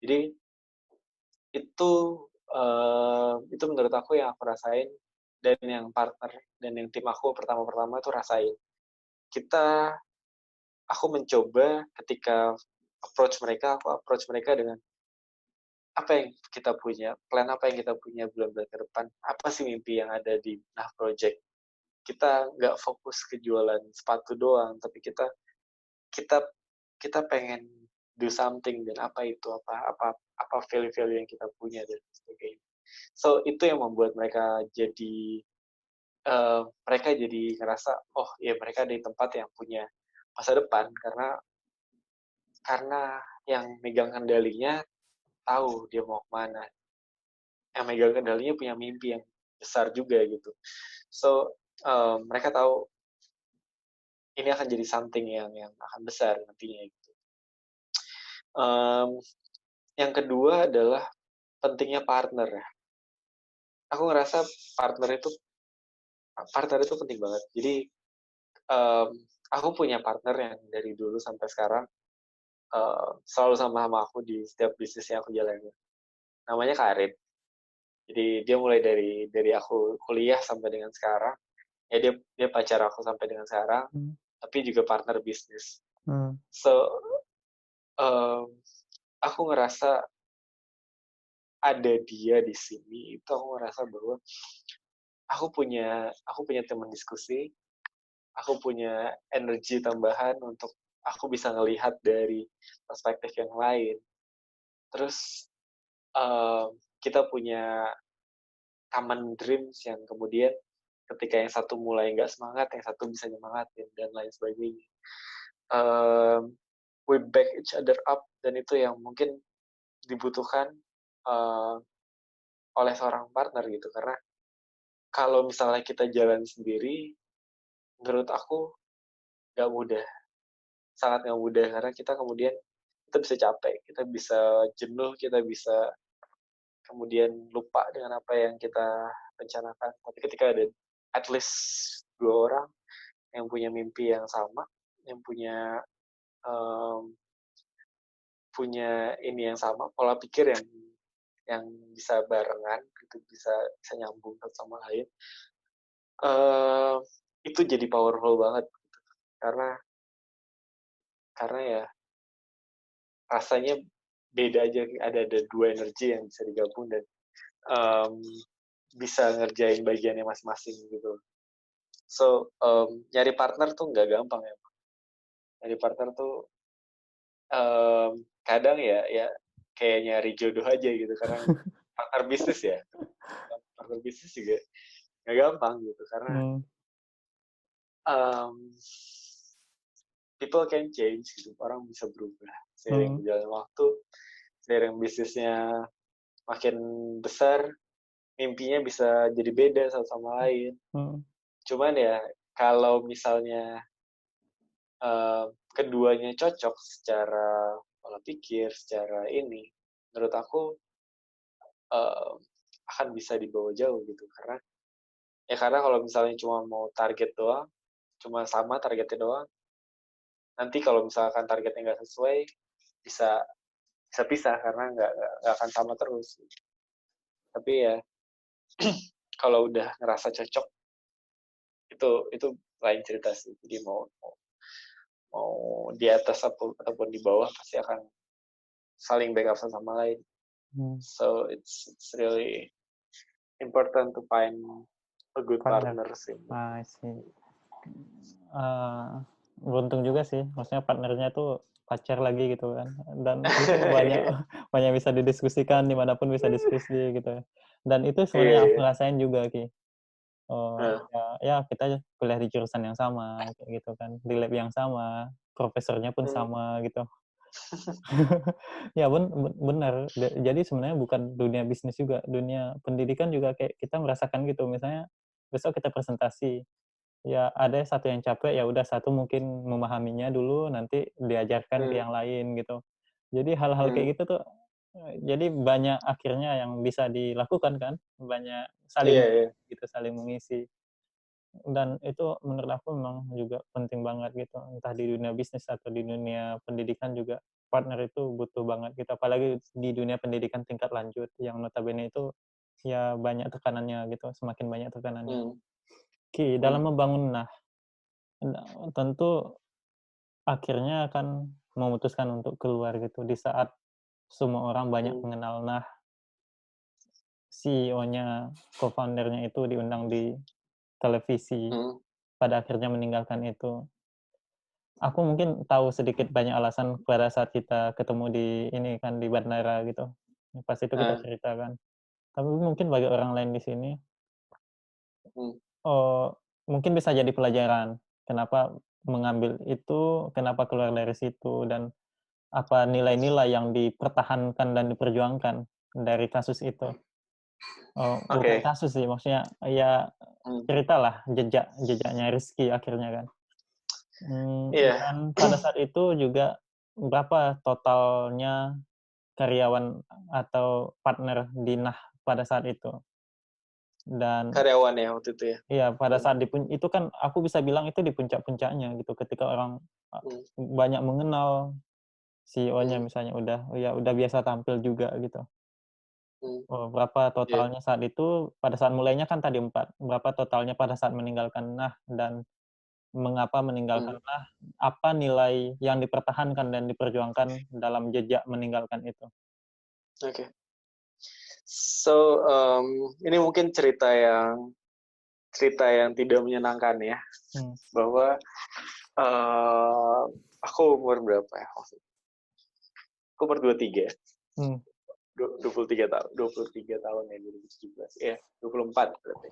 Jadi itu menurut aku yang aku rasain dan yang partner dan yang tim aku pertama tuh rasain. Aku mencoba ketika aku approach mereka dengan apa yang kita punya, plan apa yang kita punya bulan-bulan ke depan, apa sih mimpi yang ada di Nah Project. Kita nggak fokus ke jualan sepatu doang, tapi kita kita pengen do something, dan apa itu, apa value-value yang kita punya dan sebagainya. So itu yang membuat mereka jadi ngerasa oh ya mereka di tempat yang punya masa depan, karena yang megang kendalinya tahu dia mau kemana, yang megang kendalinya punya mimpi yang besar juga gitu. So mereka tahu ini akan jadi something yang akan besar nantinya gitu. Yang kedua adalah pentingnya partner. Aku ngerasa partner itu partner itu penting banget. Jadi um, aku punya partner yang dari dulu sampai sekarang selalu sama-sama aku di setiap bisnis yang aku jalani. Namanya Karin. Jadi dia mulai dari aku kuliah sampai dengan sekarang. Ya dia dia pacar aku sampai dengan sekarang. Tapi juga partner bisnis. So um, aku ngerasa ada dia di sini itu aku ngerasa bahwa aku punya teman diskusi, aku punya energi tambahan untuk aku bisa ngelihat dari perspektif yang lain. Terus kita punya common dreams yang kemudian ketika yang satu mulai nggak semangat, yang satu bisa nyemangatin dan lain sebagainya. We back each other up dan itu yang mungkin dibutuhkan uh, oleh seorang partner gitu karena kalau misalnya kita jalan sendiri, menurut aku nggak mudah, sangat nggak mudah karena kita kemudian kita bisa capek, kita bisa jenuh, kita bisa kemudian lupa dengan apa yang kita rencanakan. Tapi ketika ada at least 2 orang yang punya mimpi yang sama, yang um, punya ini yang sama, pola pikir yang bisa barengan, itu bisa nyambung satu sama lain, uh, itu jadi powerful banget karena karena ya rasanya beda aja ada 2 energi yang bisa digabung dan um, bisa ngerjain bagiannya masing-masing gitu. So nyari partner tuh nggak gampang ya. Nyari partner tuh kadang ya kayak nyari jodoh aja gitu karena partner bisnis ya. Partner bisnis juga nggak gampang gitu karena um, people can change gitu. Orang bisa berubah seiring berjalan waktu, seiring bisnisnya makin besar, mimpinya bisa jadi beda satu sama lain. Cuman ya kalau misalnya keduanya cocok secara pola pikir, secara ini, menurut aku akan bisa dibawa jauh gitu karena kalau misalnya cuma mau target doang, cuma sama targetnya doang, nanti kalau misalkan targetnya nggak sesuai bisa bisa pisah karena nggak akan sama terus. Tapi ya kalau udah ngerasa cocok itu lain cerita sih. Jadi mau di atas ataupun di bawah pasti akan saling backup satu sama lain. So it's really important to find a good partner sih. I see. Beruntung juga sih, maksudnya partnernya tuh pacar lagi gitu kan, dan itu banyak bisa didiskusikan dimanapun bisa diskusi gitu. Dan itu sebenarnya aku rasain juga Ki. Ya kita kuliah di jurusan yang sama kayak gitu kan, di lab yang sama, profesornya pun sama gitu. Ya benar. Jadi sebenarnya bukan dunia bisnis juga, dunia pendidikan juga kayak kita merasakan gitu. Misalnya besok kita presentasi, ya ada satu yang capek, ya udah satu mungkin memahaminya dulu, nanti diajarkan ke yang lain gitu. Jadi hal-hal kayak gitu tuh, jadi banyak akhirnya yang bisa dilakukan kan, banyak saling gitu, saling mengisi. Dan itu menurut aku memang juga penting banget gitu, entah di dunia bisnis atau di dunia pendidikan juga partner itu butuh banget gitu, apalagi di dunia pendidikan tingkat lanjut yang notabene itu ya banyak tekanannya gitu, semakin banyak tekanannya. Dalam membangun tentu akhirnya akan memutuskan untuk keluar gitu di saat semua orang banyak mengenal CEO-nya, co-founder-nya itu diundang di televisi, pada akhirnya meninggalkan itu. Aku mungkin tahu sedikit banyak alasan pada saat kita ketemu di ini kan, di bandara gitu. Pas itu kita ceritakan. Tapi mungkin bagi orang lain di sini, mungkin bisa jadi pelajaran. Kenapa mengambil itu, kenapa keluar dari situ, dan apa nilai-nilai yang dipertahankan dan diperjuangkan dari kasus itu. Bukan kasus sih, maksudnya ya ceritalah jejaknya Rizky akhirnya kan. Dan pada saat itu juga berapa totalnya karyawan atau partner di pada saat itu? Dan Karyawan ya waktu itu ya? iya, pada Hmm. saat itu kan aku bisa bilang itu di puncak-puncaknya gitu, ketika orang Hmm. banyak mengenal CEO-nya Hmm. misalnya, udah biasa tampil juga gitu. Hmm. Oh, berapa Iya. totalnya saat itu, pada saat mulainya kan tadi 4, berapa totalnya pada saat meninggalkan Nah, dan mengapa Hmm. meninggalkan Nah, apa nilai yang dipertahankan dan diperjuangkan dalam jejak meninggalkan itu? Oke. So, ini mungkin cerita yang tidak menyenangkan ya, Hmm, bahwa aku umur berapa ya waktu itu? Aku umur 23 ya. hmm, 23 tahun, 23 tahun ya 2017. Ya, 24 berarti.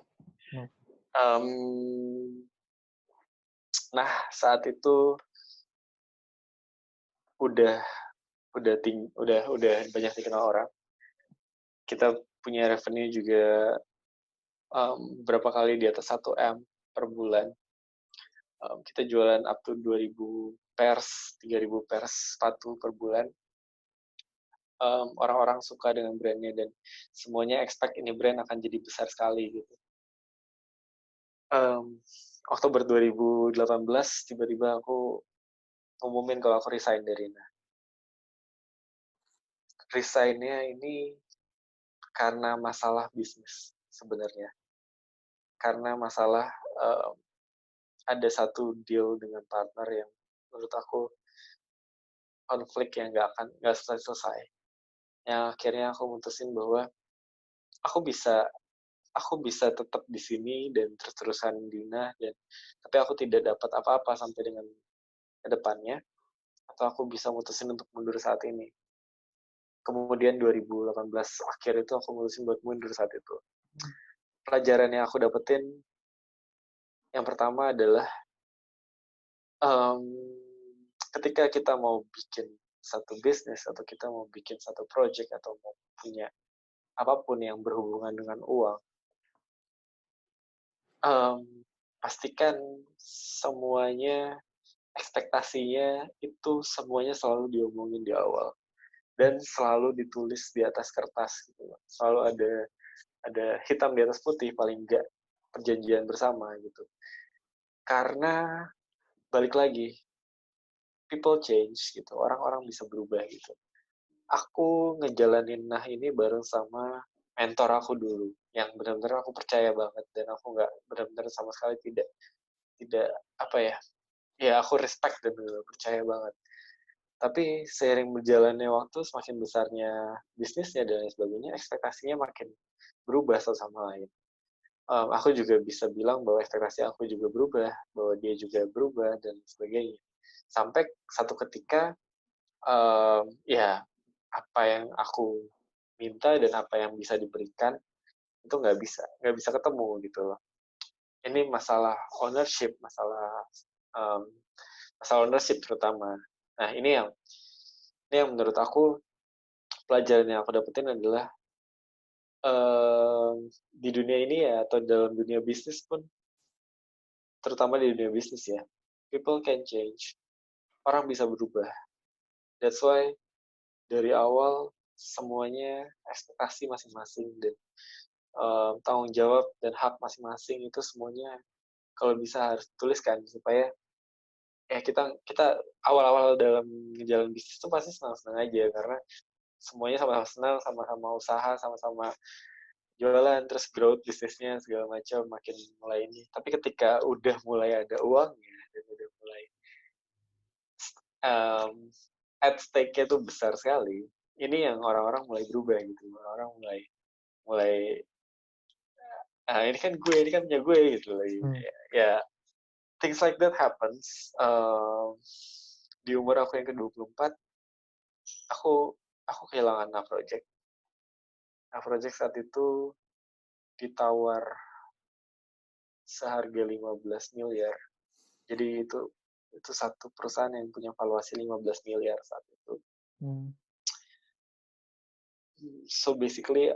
hmm, Nah, saat itu udah udah banyak dikenal orang. Kita punya revenue juga berapa kali di atas 1 M per bulan. Kita jualan up to 2.000 pairs, 3.000 pairs sepatu per bulan. Orang-orang suka dengan brandnya dan semuanya expect ini brand akan jadi besar sekali gitu. Oktober 2018 tiba-tiba aku ngumumin kalau aku resign dari Nah. Resign-nya ini karena masalah bisnis sebenarnya. Karena masalah ada satu deal dengan partner yang menurut aku konflik yang nggak selesai. Yang akhirnya aku mutusin bahwa aku bisa aku bisa tetap di sini dan terus-terusan Dina dan tapi aku tidak dapat apa-apa sampai dengan kedepannya atau aku bisa mutusin untuk mundur saat ini. Kemudian 2018 akhir itu aku mutusin buat mundur saat itu. Pelajaran yang aku dapetin yang pertama adalah um, ketika kita mau bikin satu bisnis atau kita mau bikin satu project atau mau punya apapun yang berhubungan dengan uang, um, pastikan semuanya ekspektasinya itu semuanya selalu diomongin di awal dan selalu ditulis di atas kertas gitu. Selalu ada hitam di atas putih paling enggak perjanjian bersama gitu. Karena balik lagi people change gitu. Orang-orang bisa berubah gitu. Aku ngejalanin Nah ini bareng sama mentor aku dulu yang benar-benar aku percaya banget dan aku nggak benar-benar sama sekali tidak tidak apa ya aku respect dan percaya banget. Tapi seiring berjalannya waktu, semakin besarnya bisnisnya dan lain sebagainya, ekspektasinya makin berubah satu sama lain. Aku juga bisa bilang bahwa ekspektasi aku juga berubah, bahwa dia juga berubah dan sebagainya. Sampai satu ketika, ya apa yang aku minta dan apa yang bisa diberikan itu nggak bisa ketemu gitu loh. Ini masalah ownership, um, masalah ownership terutama. Nah ini yang menurut aku pelajaran yang aku dapetin adalah di dunia ini ya atau dalam dunia bisnis pun, terutama di dunia bisnis ya, people can change, orang bisa berubah. That's why dari awal semuanya ekspektasi masing-masing dan tanggung jawab dan hak masing-masing itu semuanya kalau bisa harus tuliskan supaya ya kita kita awal-awal dalam jalan bisnis itu pasti senang-senang aja karena semuanya sama-sama senang, sama-sama usaha, sama-sama jualan, terus growth bisnisnya segala macam makin mulai ini. Tapi ketika udah mulai ada uangnya dan udah mulai um, at stake-nya tuh besar sekali, ini yang orang-orang mulai berubah gitu. Orang mulai mulai ini kan punya gue gitu lagi. hmm, Ya, things like that happens. Di umur aku yang ke-24, aku aku kehilangan Nah Project. Nah Project saat itu ditawar seharga 15 miliar. Jadi itu satu perusahaan yang punya valuasi 15 miliar saat itu. hmm, So basically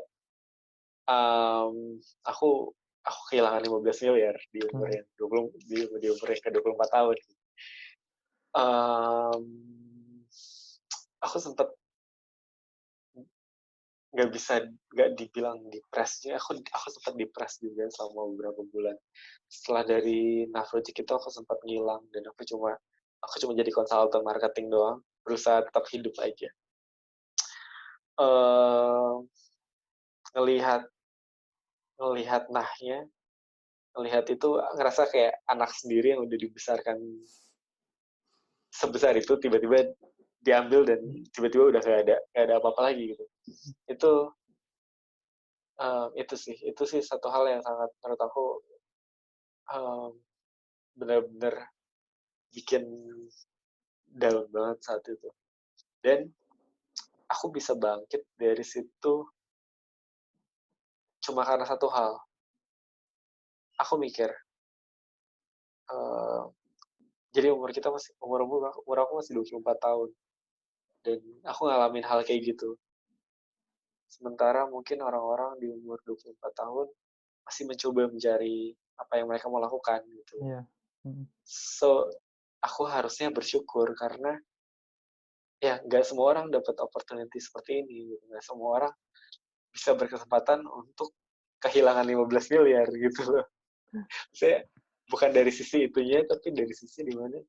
aku aku kehilangan 15 miliar di umur hmm, yang 20 di umur yang ke-24 tahun. Um, aku sempat nggak dibilang depres. Aku sempat depres juga selama beberapa bulan. Setelah dari Nafrojik itu aku sempat ngilang dan aku cuma jadi konsultan marketing doang, berusaha tetap hidup aja. Eh ngelihat ngelihat ngelihat itu ngerasa kayak anak sendiri yang udah dibesarkan sebesar itu tiba-tiba diambil dan tiba-tiba udah gak ada apa-apa lagi gitu. Itu itu sih satu hal yang sangat menurut aku um, benar-benar bikin down banget saat itu. Dan aku bisa bangkit dari situ cuma karena satu hal. Aku mikir, uh, jadi umur aku masih 24 tahun dan aku ngalamin hal kayak gitu. Sementara mungkin orang-orang di umur 24 tahun masih mencoba mencari apa yang mereka mau lakukan gitu. Iya. So, aku harusnya bersyukur karena ya nggak semua orang dapat opportunity seperti ini gitu. Nggak semua orang bisa berkesempatan untuk kehilangan 15 miliar gitu loh. Saya bukan dari sisi itunya tapi dari sisi dimana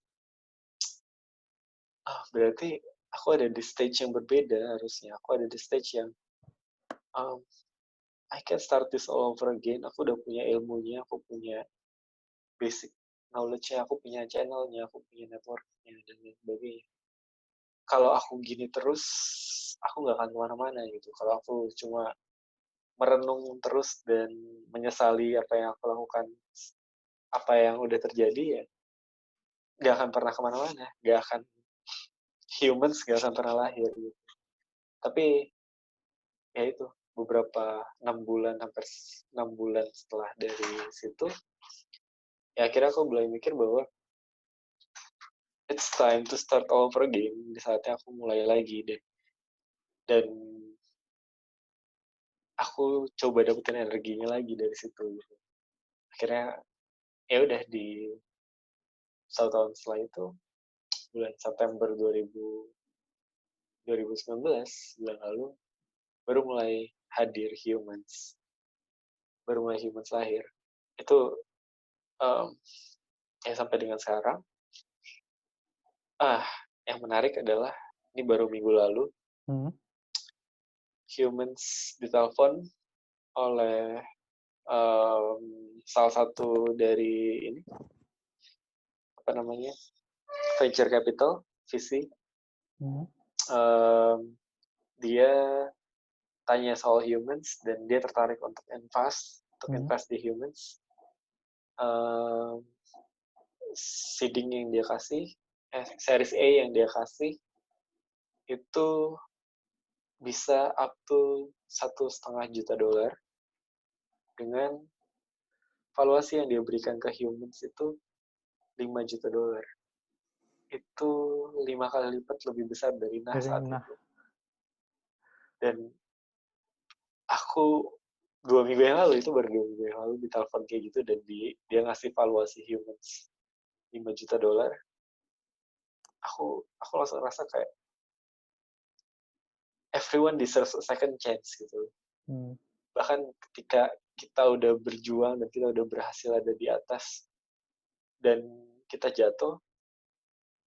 berarti aku ada di stage yang berbeda harusnya. Aku ada di stage yang um, I can start this all over again. Aku udah punya ilmunya, aku punya basic knowledge-nya, aku punya channel-nya, aku punya network-nya, dan lain sebagainya. Kalau aku gini terus, aku nggak akan kemana-mana gitu. Kalau aku cuma merenung terus dan menyesali apa yang aku lakukan, apa yang udah terjadi ya, nggak akan pernah kemana-mana. Humans nggak akan pernah lahir gitu. Tapi ya itu, beberapa 6 bulan, hampir 6 bulan setelah dari situ, ya akhirnya aku mulai mikir bahwa it's time to start all over again. Di saatnya aku mulai lagi deh. Dan aku coba dapetin energinya lagi dari situ gitu. Akhirnya ya udah di 1 tahun setelah itu, bulan September 2019, bulan lalu, baru mulai hadir humans lahir. Itu um, ya sampai dengan sekarang. Yang menarik adalah ini baru minggu lalu, humans ditelepon oleh salah satu dari ini apa namanya venture capital VC. Dia tanya soal humans dan dia tertarik untuk invest di humans. Seeding yang dia kasih, series A yang dia kasih itu bisa up to $1,5 juta dengan valuasi yang dia berikan ke humans itu $5 juta. Itu 5 kali lipat lebih besar dari saat itu. Dan aku 2 minggu yang lalu, itu baru 2 minggu yang lalu ditelepon kayak gitu dan dia ngasih valuasi humans $5 juta. Aku langsung rasa kayak everyone deserves a second chance gitu. Bahkan ketika kita udah berjuang dan kita udah berhasil ada di atas dan kita jatuh,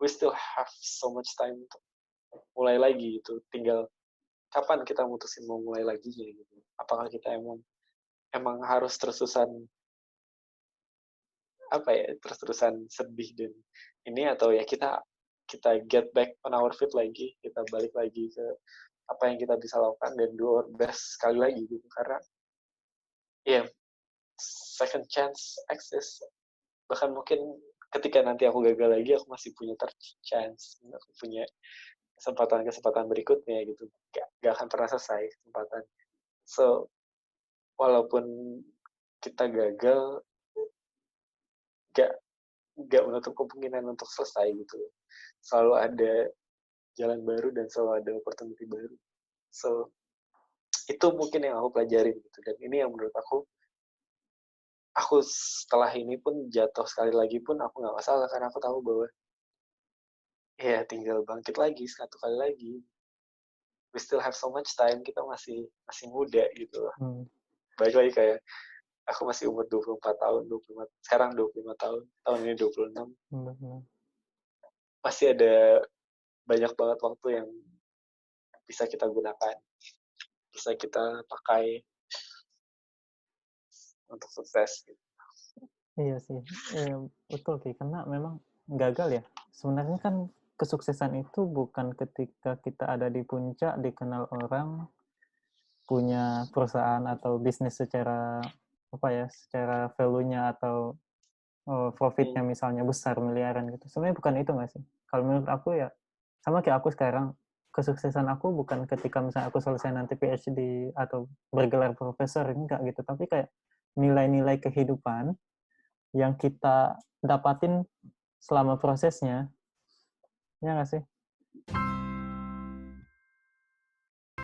we still have so much time untuk mulai lagi gitu. Tinggal kapan kita mutusin mau mulai lagi gitu. Apakah kita emang harus terus-terusan terus-terusan sedih dan ini, atau ya kita get back on our feet lagi, kita balik lagi ke apa yang kita bisa lakukan dan do our best sekali lagi gitu. Karena ya second chance exists. Bahkan mungkin ketika nanti aku gagal lagi, aku masih punya third chance, aku punya kesempatan berikutnya gitu. Gak akan pernah selesai kesempatan. So walaupun kita gagal, gak menutup kemungkinan untuk selesai gitu. Selalu ada jalan baru dan selalu ada opportunity baru. So itu mungkin yang aku pelajarin gitu. Dan ini yang menurut aku setelah ini pun jatuh sekali lagi pun aku nggak masalah, karena aku tahu bahwa ya tinggal bangkit lagi 1 kali lagi. we still have so much time, kita masih muda gitu loh. Balik lagi kayak aku masih umur 24 tahun, 25, sekarang 25 tahun, tahun ini 26. Masih ada banyak banget waktu yang bisa kita gunakan, bisa kita pakai untuk sukses gitu. Iya sih, betul sih, karena memang gagal ya. Sebenarnya kan kesuksesan itu bukan ketika kita ada di puncak, dikenal orang, punya perusahaan atau bisnis secara apa ya, secara value-nya atau profit-nya misalnya besar miliaran gitu. Sebenarnya bukan itu nggak sih? Kalau menurut aku ya sama kayak aku sekarang, kesuksesan aku bukan ketika misalnya aku selesai nanti PhD atau bergelar profesor, enggak gitu, tapi kayak nilai-nilai kehidupan yang kita dapatin selama prosesnya, ya nggak sih?